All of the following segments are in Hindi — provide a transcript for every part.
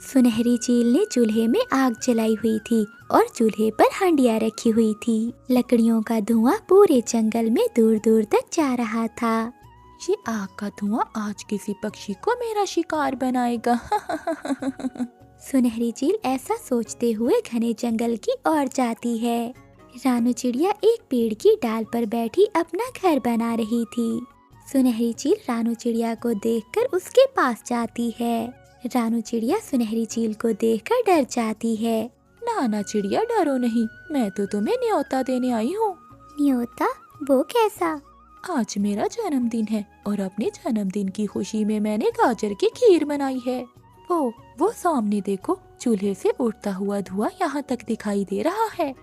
सुनहरी चील ने चूल्हे में आग जलाई हुई थी और चूल्हे पर हांडिया रखी हुई थी। लकड़ियों का धुआं पूरे जंगल में दूर दूर तक जा रहा था। ये आग का धुआं आज किसी पक्षी को मेरा शिकार बनाएगा। सुनहरी चील ऐसा सोचते हुए घने जंगल की ओर जाती है। रानू चिड़िया एक पेड़ की डाल पर बैठी अपना घर बना रही थी। सुनहरी चील रानू चिड़िया को देखकर उसके पास जाती है। रानू चिड़िया सुनहरी चील को देखकर डर जाती है। नाना चिड़िया डरो नहीं, मैं तो तुम्हें न्योता देने आई हूँ। न्योता? वो कैसा? आज मेरा जन्मदिन है और अपने जन्मदिन की खुशी में मैंने गाजर की खीर बनाई है। वो सामने देखो, चूल्हे से उठता हुआ धुआं यहाँ तक दिखाई दे रहा है।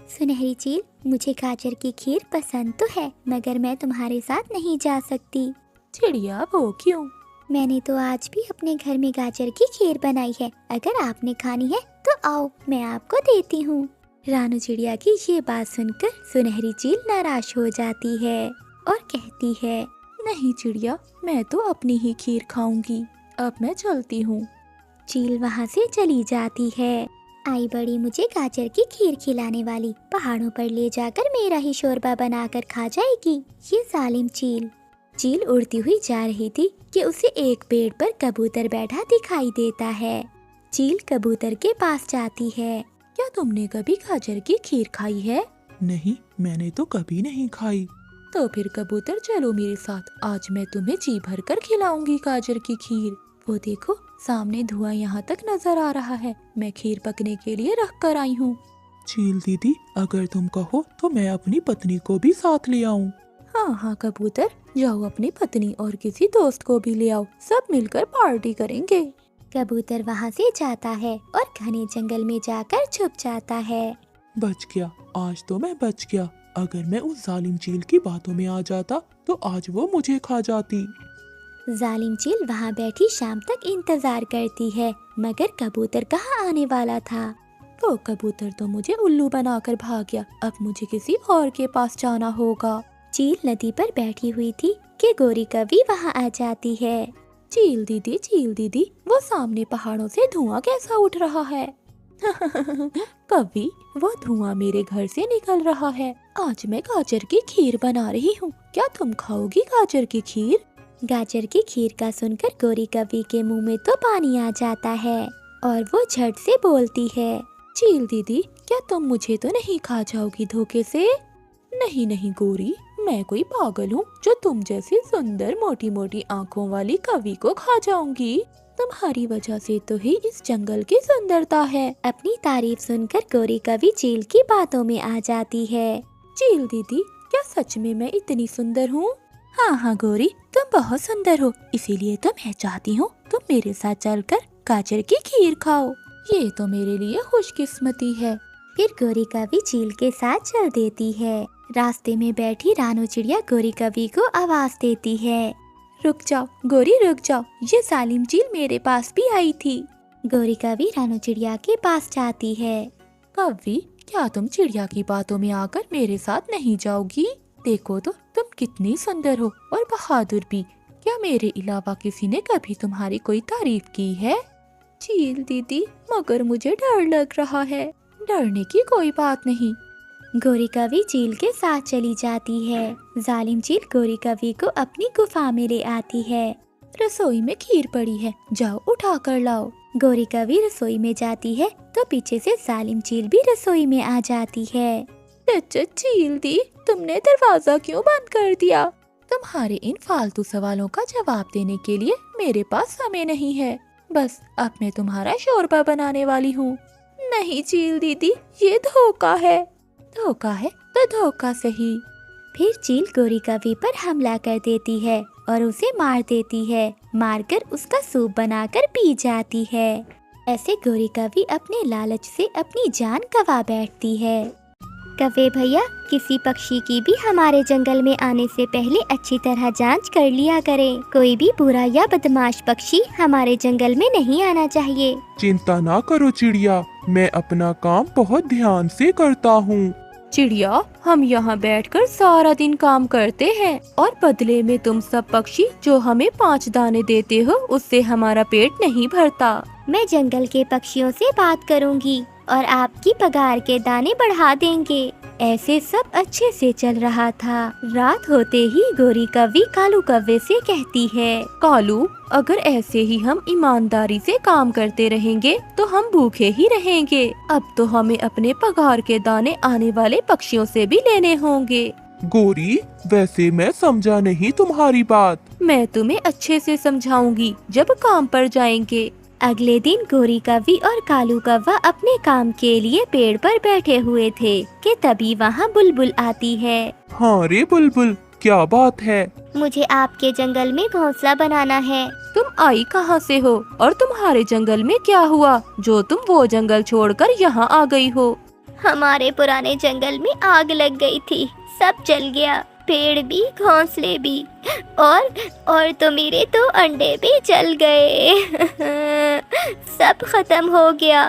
सुनहरी चील, मुझे गाजर की खीर पसंद तो है, मगर मैं तुम्हारे साथ नहीं जा सकती। चिड़िया, वो क्यों? मैंने तो आज भी अपने घर में गाजर की खीर बनाई है। अगर आपने खानी है तो आओ, मैं आपको देती हूँ। रानू चिड़िया की ये बात सुनकर सुनहरी चील नाराज हो जाती है और कहती है, नहीं चिड़िया, मैं तो अपनी ही खीर खाऊंगी। अब मैं चलती हूँ। चील वहाँ से चली जाती है। आई बड़ी मुझे गाजर की खीर खिलाने वाली, पहाड़ों पर ले जाकर मेरा ही शोरबा बनाकर खा जाएगी, ये जालिम चील। चील उड़ती हुई जा रही थी कि उसे एक पेड़ पर कबूतर बैठा दिखाई देता है। चील कबूतर के पास जाती है। क्या तुमने कभी गाजर की खीर खाई है? नहीं, मैंने तो कभी नहीं खाई। तो फिर कबूतर चलो मेरे साथ, आज मैं तुम्हें जी भर कर खिलाऊंगी गाजर की खीर। वो देखो, सामने धुआं यहाँ तक नजर आ रहा है। मैं खीर पकने के लिए रख कर आई हूँ। चील दीदी, अगर तुम कहो तो मैं अपनी पत्नी को भी साथ ले आऊं। हाँ कबूतर, जाओ अपनी पत्नी और किसी दोस्त को भी ले आओ, सब मिलकर पार्टी करेंगे। कबूतर वहाँ से जाता है और घने जंगल में जाकर छुप जाता है। बच गया, आज तो मैं बच गया। अगर मैं उस जालिम चील की बातों में आ जाता तो आज वो मुझे खा जाती। जालिम चील वहाँ बैठी शाम तक इंतजार करती है, मगर कबूतर कहाँ आने वाला था। वो कबूतर तो मुझे उल्लू बनाकर भाग गया। अब मुझे किसी और के पास जाना होगा। चील नदी पर बैठी हुई थी कि गोरी कवि वहाँ आ जाती है। चील दीदी, वो सामने पहाड़ों से धुआं कैसा उठ रहा है? कवि, वो धुआं मेरे घर से निकल रहा है। आज मैं गाजर की खीर बना रही हूँ, क्या तुम खाओगी गाजर की खीर? गाजर की खीर का सुनकर गोरी कवि के मुंह में तो पानी आ जाता है और वो झट से बोलती है, चील दीदी, क्या तुम मुझे तो नहीं खा जाओगी धोखे से? नहीं गोरी, मैं कोई पागल हूँ जो तुम जैसी सुंदर मोटी मोटी आँखों वाली कवि को खा जाऊंगी? तुम्हारी वजह से तो ही इस जंगल की सुंदरता है। अपनी तारीफ सुनकर गोरी कवि चील की बातों में आ जाती है। चील दीदी, क्या सच में मैं इतनी सुंदर हूँ? हाँ गोरी, तुम बहुत सुंदर हो, इसीलिए तो मैं चाहती हूँ तुम मेरे साथ चलकर गाजर की खीर खाओ। ये तो मेरे लिए खुशकिस्मती है। फिर गोरी कवि चील के साथ चल देती है। रास्ते में बैठी रानू चिड़िया गोरी कवि को आवाज देती है, रुक जाओ गोरी, रुक जाओ, ये जालिम चील मेरे पास भी आई थी। गोरी कवि रानू चिड़िया के पास जाती है। कवि, क्या तुम चिड़िया की बातों में आकर मेरे साथ नहीं जाओगी? देखो तो तुम कितनी सुंदर हो और बहादुर भी। क्या मेरे अलावा किसी ने कभी तुम्हारी कोई तारीफ की है? चील दीदी, मगर मुझे डर लग रहा है। डरने की कोई बात नहीं। गोरी कवि चील के साथ चली जाती है। जालिम चील गोरी कवि को अपनी गुफा में ले आती है। रसोई में खीर पड़ी है, जाओ उठा कर लाओ। गोरी कवि रसोई में जाती है तो पीछे से जालिम चील भी रसोई में आ जाती है। अच्छा चील दी, तुमने दरवाजा क्यों बंद कर दिया? तुम्हारे इन फालतू सवालों का जवाब देने के लिए मेरे पास समय नहीं है। बस अब मैं तुम्हारा शोरबा बनाने वाली हूँ। नहीं चील दीदी, ये धोखा है। धोखा है तो धोखा सही। फिर चील गोरी कवि पर हमला कर देती है और उसे मार देती है। मारकर उसका सूप बनाकर पी जाती है। ऐसे गोरी कवि अपने लालच से अपनी जान गंवा बैठती है। कवे भैया, किसी पक्षी की भी हमारे जंगल में आने से पहले अच्छी तरह जांच कर लिया करें। कोई भी बुरा या बदमाश पक्षी हमारे जंगल में नहीं आना चाहिए। चिंता ना करो चिड़िया, मैं अपना काम बहुत ध्यान से करता हूँ। चिड़िया, हम यहाँ बैठकर सारा दिन काम करते हैं और बदले में तुम सब पक्षी जो हमें 5 दाने देते हो, उससे हमारा पेट नहीं भरता। मैं जंगल के पक्षियों से बात करूंगी और आपकी पगार के दाने बढ़ा देंगे। ऐसे सब अच्छे से चल रहा था। रात होते ही गोरी कौवी कालू कौवे से कहती है, कालू, अगर ऐसे ही हम ईमानदारी से काम करते रहेंगे तो हम भूखे ही रहेंगे। अब तो हमें अपने पगार के दाने आने वाले पक्षियों से भी लेने होंगे। गोरी, वैसे मैं समझा नहीं तुम्हारी बात। मैं तुम्हें अच्छे से समझाऊंगी जब काम पर जाएंगे। अगले दिन गोरी कौवी और कालू कौवा अपने काम के लिए पेड़ पर बैठे हुए थे कि तभी वहाँ बुलबुल आती है। हाँ रे बुलबुल, क्या बात है? मुझे आपके जंगल में घोंसला बनाना है। तुम आई कहाँ से हो और तुम्हारे जंगल में क्या हुआ जो तुम वो जंगल छोड़कर यहाँ आ गई हो? हमारे पुराने जंगल में आग लग गई थी, सब जल गया, पेड़ भी, घोंसले भी, और तो मेरे 2 अंडे भी जल गए। सब खत्म हो गया।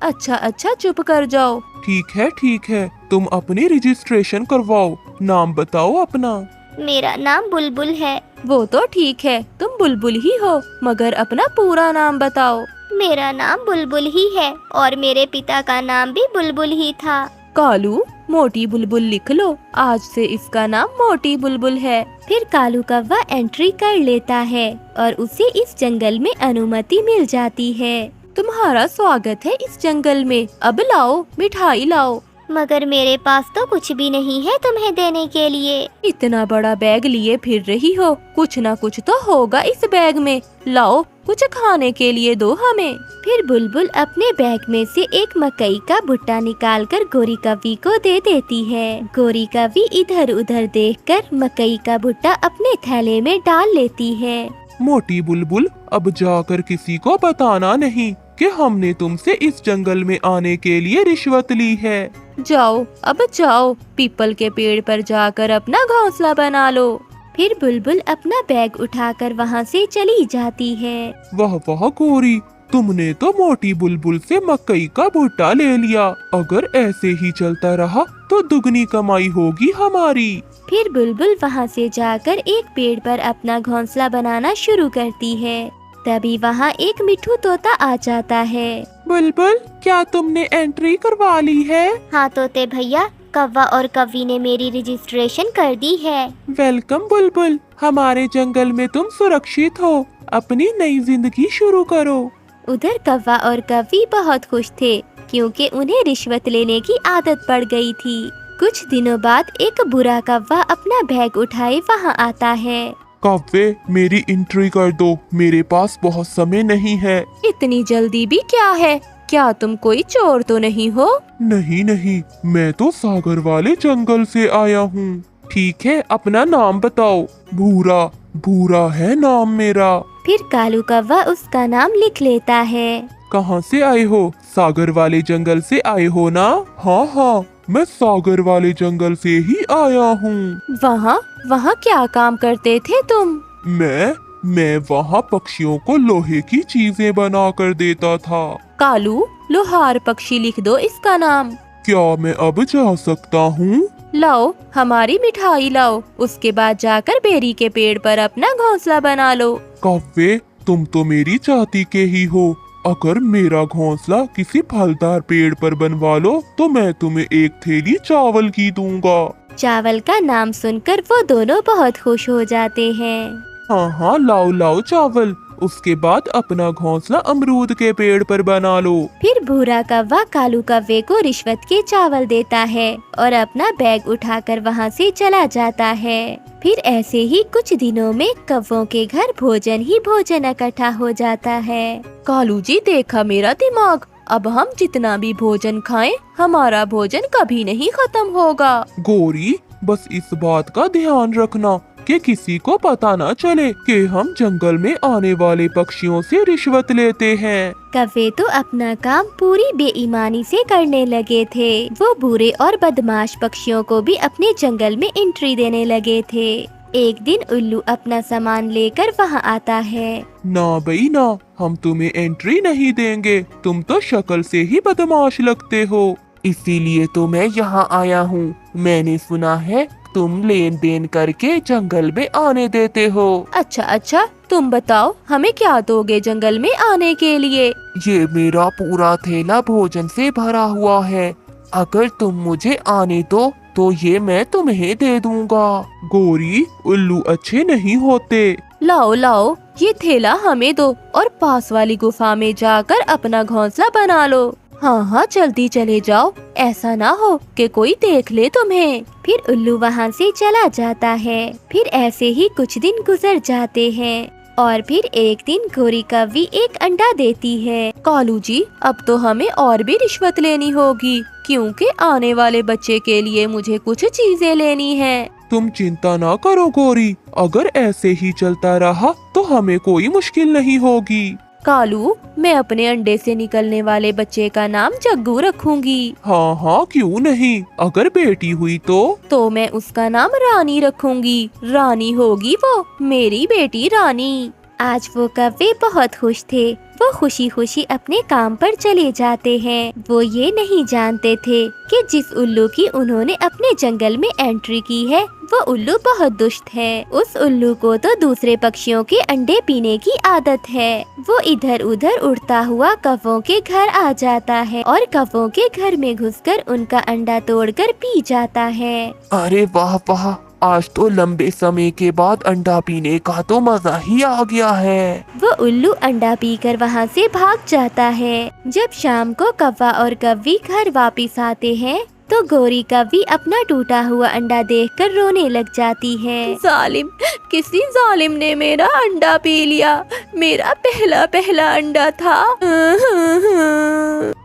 अच्छा, चुप कर जाओ। ठीक है, तुम अपनी रजिस्ट्रेशन करवाओ। नाम बताओ अपना। मेरा नाम बुलबुल है। वो तो ठीक है, तुम बुलबुल ही हो, मगर अपना पूरा नाम बताओ। मेरा नाम बुलबुल ही है और मेरे पिता का नाम भी बुलबुल ही था। कालू, मोटी बुलबुल लिख लो, आज से इसका नाम मोटी बुलबुल है। फिर कालू कौवा एंट्री कर लेता है और उसे इस जंगल में अनुमति मिल जाती है। तुम्हारा स्वागत है इस जंगल में, अब लाओ, मिठाई लाओ। मगर मेरे पास तो कुछ भी नहीं है तुम्हें देने के लिए। इतना बड़ा बैग लिए फिर रही हो, कुछ ना कुछ तो होगा इस बैग में। लाओ, कुछ खाने के लिए दो हमें। फिर बुलबुल अपने बैग में से एक मकई का भुट्टा निकालकर गोरी कौवी को दे देती है। गोरी कौवी इधर उधर देखकर मकई का भुट्टा अपने थैले में डाल लेती है। मोटी बुलबुल, अब जाकर किसी को बताना नहीं कि हमने तुमसे इस जंगल में आने के लिए रिश्वत ली है। जाओ, अब जाओ, पीपल के पेड़ पर जाकर अपना घोंसला बना लो। फिर बुलबुल अपना बैग उठाकर वहाँ से चली जाती है। वाह गोरी, तुमने तो मोटी बुलबुल से मकई का भुट्टा ले लिया। अगर ऐसे ही चलता रहा तो दुगनी कमाई होगी हमारी। फिर बुलबुल वहाँ से जाकर एक पेड़ पर अपना घोंसला बनाना शुरू करती है। तभी वहाँ एक मिठू तोता आ जाता है। बुलबुल, क्या तुमने एंट्री करवा ली है? हाँ तोते भैया, कौवा और कौवी ने मेरी रजिस्ट्रेशन कर दी है। वेलकम बुलबुल, हमारे जंगल में तुम सुरक्षित हो। अपनी नई जिंदगी शुरू करो। उधर कौवा और कौवी बहुत खुश थे क्योंकि उन्हें रिश्वत लेने की आदत पड़ गई थी। कुछ दिनों बाद एक बुरा कौवा अपना बैग उठाए वहाँ आता है। कौवे, मेरी एंट्री कर दो, मेरे पास बहुत समय नहीं है। इतनी जल्दी भी क्या है? क्या तुम कोई चोर तो नहीं हो? नहीं, मैं तो सागर वाले जंगल से आया हूँ। ठीक है, अपना नाम बताओ। भूरा है नाम मेरा। फिर कालू कौवा उसका नाम लिख लेता है। कहाँ से आए हो? सागर वाले जंगल से आए हो ना? हाँ, मैं सागर वाले जंगल से ही आया हूँ। वहाँ क्या काम करते थे तुम? मैं वहाँ पक्षियों को लोहे की चीजें बना कर देता था। कालू, लोहार पक्षी लिख दो इसका नाम। क्या मैं अब जा सकता हूँ? लाओ, हमारी मिठाई लाओ, उसके बाद जाकर बेरी के पेड़ पर अपना घोंसला बना लो। कौवे, तुम तो मेरी जाति के ही हो। अगर मेरा घोंसला किसी फलदार पेड़ पर बनवा लो तो मैं तुम्हें एक थैली चावल की दूंगा। चावल का नाम सुनकर वो दोनों बहुत खुश हो जाते हैं। हाँ, लाओ चावल। उसके बाद अपना घोंसला अमरूद के पेड़ पर बना लो। फिर भूरा कौवा कालू कौवे को रिश्वत के चावल देता है और अपना बैग उठाकर वहाँ से चला जाता है। फिर ऐसे ही कुछ दिनों में कौवों के घर भोजन ही भोजन इकट्ठा हो जाता है। कालू जी, देखा मेरा दिमाग, अब हम जितना भी भोजन खाएं, हमारा भोजन कभी नहीं खत्म होगा। गोरी, बस इस बात का ध्यान रखना कि किसी को पता न चले कि हम जंगल में आने वाले पक्षियों से रिश्वत लेते हैं। कौवे तो अपना काम पूरी बेईमानी से करने लगे थे। वो बुरे और बदमाश पक्षियों को भी अपने जंगल में एंट्री देने लगे थे। एक दिन उल्लू अपना सामान लेकर वहाँ आता है। ना भाई ना, हम तुम्हें एंट्री नहीं देंगे। तुम तो शक्ल से ही बदमाश लगते हो, इसीलिए तो मैं यहाँ आया हूँ। मैंने सुना है तुम लेन देन करके जंगल में आने देते हो। अच्छा, तुम बताओ, हमें क्या दोगे जंगल में आने के लिए? ये मेरा पूरा थैला भोजन से भरा हुआ है। अगर तुम मुझे आने दो तो ये मैं तुम्हें दे दूंगा। गौरी, उल्लू अच्छे नहीं होते। लाओ लाओ, ये थैला हमें दो और पास वाली गुफा में जाकर अपना घोंसला बना लो। हाँ हाँ, जल्दी चले जाओ, ऐसा ना हो कि कोई देख ले तुम्हें। फिर उल्लू वहाँ से चला जाता है। फिर ऐसे ही कुछ दिन गुजर जाते हैं और फिर एक दिन गौरी कौवी एक अंडा देती है। कालू जी, अब तो हमें और भी रिश्वत लेनी होगी, क्योंकि आने वाले बच्चे के लिए मुझे कुछ चीजें लेनी है। तुम चिंता ना करो गौरी, अगर ऐसे ही चलता रहा तो हमें कोई मुश्किल नहीं होगी। कालू, मैं अपने अंडे से निकलने वाले बच्चे का नाम जग्गू रखूंगी। हाँ हाँ, क्यों नहीं। अगर बेटी हुई तो मैं उसका नाम रानी रखूंगी। रानी होगी वो, मेरी बेटी रानी। आज वो कौवे बहुत खुश थे। वो खुशी खुशी अपने काम पर चले जाते हैं। वो ये नहीं जानते थे कि जिस उल्लू की उन्होंने अपने जंगल में एंट्री की है वो उल्लू बहुत दुष्ट है। उस उल्लू को तो दूसरे पक्षियों के अंडे पीने की आदत है। वो इधर उधर उड़ता हुआ कौवों के घर आ जाता है और कौवों के घर में घुसकर उनका अंडा तोड़कर पी जाता है। अरे वाह वाह, आज तो लंबे समय के बाद अंडा पीने का तो मजा ही आ गया है। वो उल्लू अंडा पीकर वहाँ से भाग जाता है। जब शाम को कौवा और कौवी घर वापस आते हैं तो गौरी कौवी अपना टूटा हुआ अंडा देखकर रोने लग जाती है। जालिम, किसी जालिम ने मेरा अंडा पी लिया। मेरा पहला पहला अंडा था।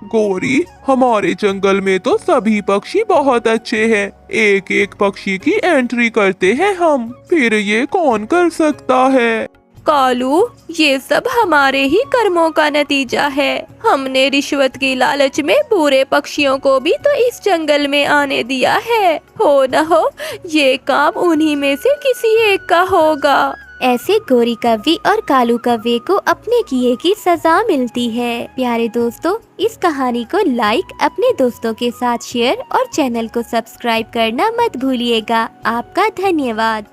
गौरी, हमारे जंगल में तो सभी पक्षी बहुत अच्छे हैं। एक एक पक्षी की एंट्री करते हैं हम, फिर ये कौन कर सकता है। कालू, ये सब हमारे ही कर्मों का नतीजा है। हमने रिश्वत की लालच में पूरे पक्षियों को भी तो इस जंगल में आने दिया है। हो न हो ये काम उन्हीं में से किसी एक का होगा। ऐसे गौरी कौवी और कालू कौवे को अपने किए की सजा मिलती है। प्यारे दोस्तों, इस कहानी को लाइक, अपने दोस्तों के साथ शेयर और चैनल को सब्सक्राइब करना मत भूलिएगा। आपका धन्यवाद।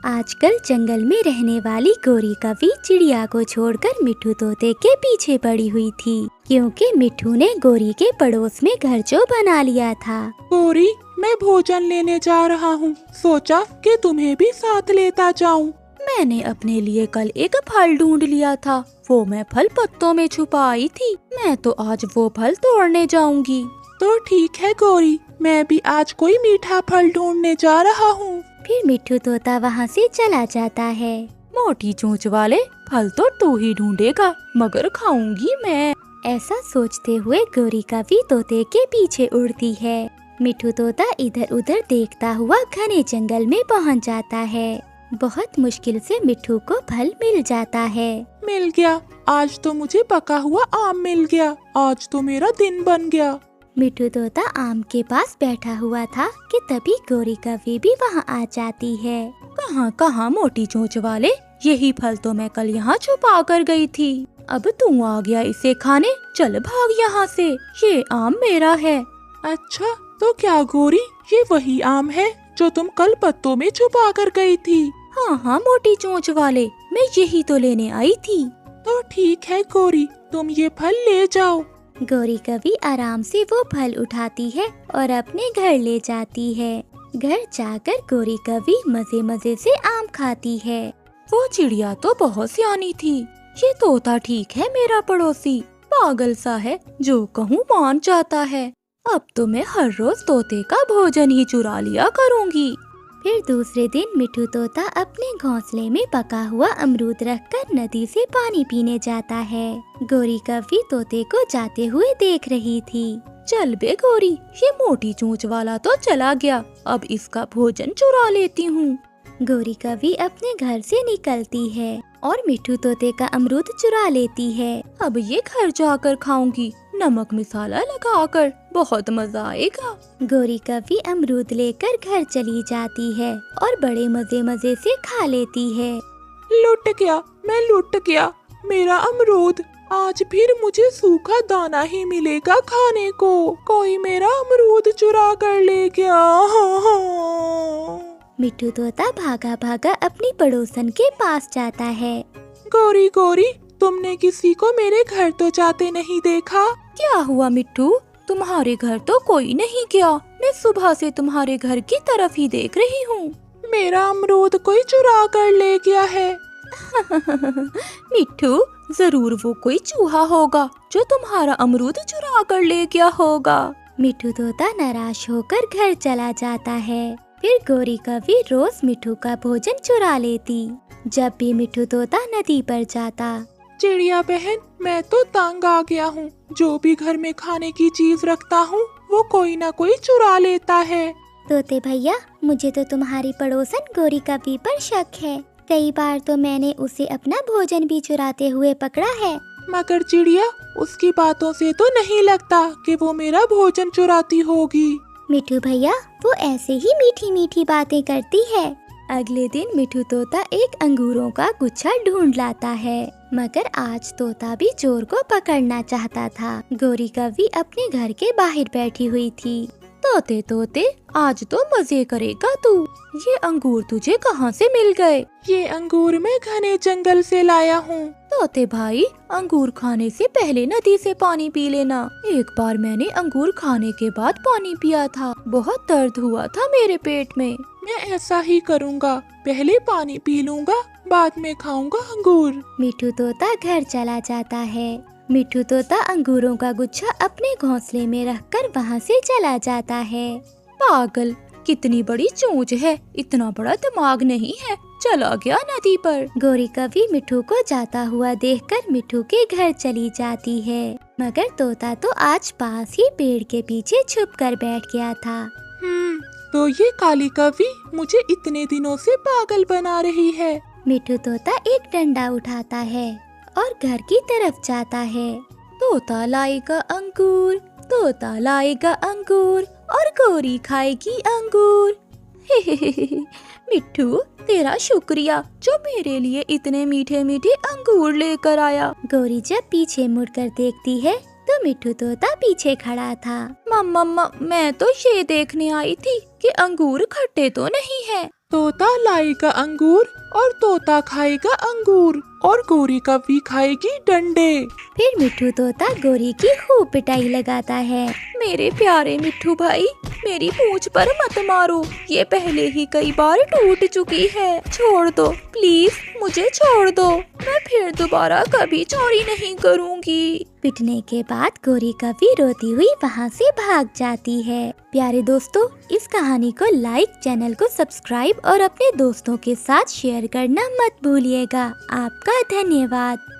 आजकल जंगल में रहने वाली गौरी कौवी चिड़िया को छोड़कर मिट्ठू तोते के पीछे पड़ी हुई थी, क्योंकि मिट्ठू ने गौरी के पड़ोस में घर जो बना लिया था। गौरी, मैं भोजन लेने जा रहा हूँ, सोचा कि तुम्हें भी साथ लेता जाऊँ। मैंने अपने लिए कल एक फल ढूंढ लिया था, वो मैं फल पत्तों में छुपाई थी। मैं तो आज वो फल तोड़ने जाऊंगी। तो ठीक है गौरी, मैं भी आज कोई मीठा फल ढूंढने जा रहा हूँ। फिर मिट्ठू तोता वहाँ से चला जाता है। मोटी चोंच वाले, फल तो तू ही ढूंढेगा, मगर खाऊंगी मैं। ऐसा सोचते हुए गौरी कौवी तोते के पीछे उड़ती है। मिट्ठू तोता इधर उधर देखता हुआ घने जंगल में पहुँच जाता है। बहुत मुश्किल से मिट्ठू को फल मिल जाता है। मिल गया, आज तो मुझे पका हुआ आम मिल गया। आज तो मेरा दिन बन गया। मिट्ठू तोता आम के पास बैठा हुआ था कि तभी गौरी कौवी भी वहाँ आ जाती है। कहाँ कहाँ मोटी चोंच वाले, यही फल तो मैं कल यहाँ छुपा कर गई थी। अब तू आ गया इसे खाने, चल भाग यहाँ से, ये आम मेरा है। अच्छा, तो क्या गौरी, ये वही आम है जो तुम कल पत्तों में छुपा कर गई थी? हाँ हाँ मोटी चोंच वाले, मैं यही तो लेने आई थी। तो ठीक है गौरी, तुम ये फल ले जाओ। गौरी कौवी आराम से वो फल उठाती है और अपने घर ले जाती है। घर जाकर गौरी कौवी मजे मजे से आम खाती है। वो चिड़िया तो बहुत सियानी थी। ये तोता ठीक है मेरा पड़ोसी, पागल सा है, जो कहूँ मान जाता है। अब तो मैं हर रोज तोते का भोजन ही चुरा लिया करूँगी। फिर दूसरे दिन मिट्ठू तोता अपने घोंसले में पका हुआ अमरूद रखकर नदी से पानी पीने जाता है। गौरी कौवी तोते को जाते हुए देख रही थी। चल बे गौरी, ये मोटी चोंच वाला तो चला गया, अब इसका भोजन चुरा लेती हूँ। गौरी कौवी अपने घर से निकलती है और मिट्ठू तोते का अमरूद चुरा लेती है। अब ये घर जाकर खाऊंगी, नमक मसाला लगाकर, बहुत मजा आएगा। गौरी कौवी अमरूद लेकर घर चली जाती है और बड़े मजे मजे से खा लेती है। लुट गया, मैं लुट गया, मेरा अमरूद। आज फिर मुझे सूखा दाना ही मिलेगा खाने को। कोई मेरा अमरूद चुरा कर ले गया। मिट्ठू तोता भागा भागा अपनी पड़ोसन के पास जाता है। गौरी गौरी, तुमने किसी को मेरे घर तो जाते नहीं देखा? क्या हुआ मिट्टू, तुम्हारे घर तो कोई नहीं गया। मैं सुबह से तुम्हारे घर की तरफ ही देख रही हूँ। मेरा अमरूद कोई चुरा कर ले गया है। मिट्टू, जरूर वो कोई चूहा होगा जो तुम्हारा अमरूद चुरा कर ले गया होगा। मिट्टू तोता नाराज होकर घर चला जाता है। फिर गौरी कवि रोज मिट्टू का भोजन चुरा लेती। जब भी मिट्टू तोता नदी पर जाता। चिड़िया बहन, मैं तो तंग आ गया हूँ। जो भी घर में खाने की चीज रखता हूँ वो कोई ना कोई चुरा लेता है। तोते भैया, मुझे तो तुम्हारी पड़ोसन गौरी कवि पर शक है। कई बार तो मैंने उसे अपना भोजन भी चुराते हुए पकड़ा है। मगर चिड़िया, उसकी बातों से तो नहीं लगता कि वो मेरा भोजन चुराती होगी। मिट्टू भैया, वो ऐसे ही मीठी मीठी बातें करती है। अगले दिन मिट्टू तोता एक अंगूरों का गुच्छा ढूंढ लाता है, मगर आज तोता भी चोर को पकड़ना चाहता था। गौरी कवि अपने घर के बाहर बैठी हुई थी। तोते तोते, आज तो मजे करेगा तू। ये अंगूर तुझे कहाँ से मिल गए? ये अंगूर मैं घने जंगल से लाया हूँ। तोते भाई, अंगूर खाने से पहले नदी से पानी पी लेना। एक बार मैंने अंगूर खाने के बाद पानी पिया था, बहुत दर्द हुआ था मेरे पेट में। मैं ऐसा ही करूँगा, पहले पानी पी लूँगा, बाद में खाऊंगा अंगूर। मिट्टू तोता घर चला जाता है। मिट्टू तोता अंगूरों का गुच्छा अपने घोंसले में रखकर वहाँ से चला जाता है। पागल, कितनी बड़ी चोंच है, इतना बड़ा दिमाग नहीं है, चला गया नदी पर। गौरी कवि मिट्टू को जाता हुआ देखकर मिट्टू के घर चली जाती है, मगर तोता तो आज पास ही पेड़ के पीछे छुप कर बैठ गया था। तो ये काली कवि मुझे इतने दिनों से पागल बना रही है। मिट्टू तोता एक डंडा उठाता है और घर की तरफ जाता है। तोता लाएगा अंगूर, तोता लाएगा अंगूर और गौरी खाएगी अंगूर। मिट्टू, तेरा शुक्रिया जो मेरे लिए इतने मीठे मीठे अंगूर लेकर आया। गौरी जब पीछे मुड़कर देखती है तो मिट्टू तोता पीछे खड़ा था। मम्मा, मैं तो ये देखने आई थी कि अंगूर खट्टे तो नहीं है। तोता लाएगा अंगूर और तोता खाएगा अंगूर और गौरी कवि खाएगी डंडे। फिर मिट्टू तोता गौरी की खूब पिटाई लगाता है। मेरे प्यारे मिट्टू भाई, मेरी पूंछ पर मत मारो, ये पहले ही कई बार टूट चुकी है। छोड़ दो प्लीज, मुझे छोड़ दो, मैं फिर दोबारा कभी चोरी नहीं करूँगी। पिटने के बाद गौरी कवि रोती हुई वहाँ से भाग जाती है। प्यारे दोस्तों, इस कहानी को लाइक, चैनल को सब्सक्राइब और अपने दोस्तों के साथ शेयर करना मत भूलिएगा। आपका धन्यवाद।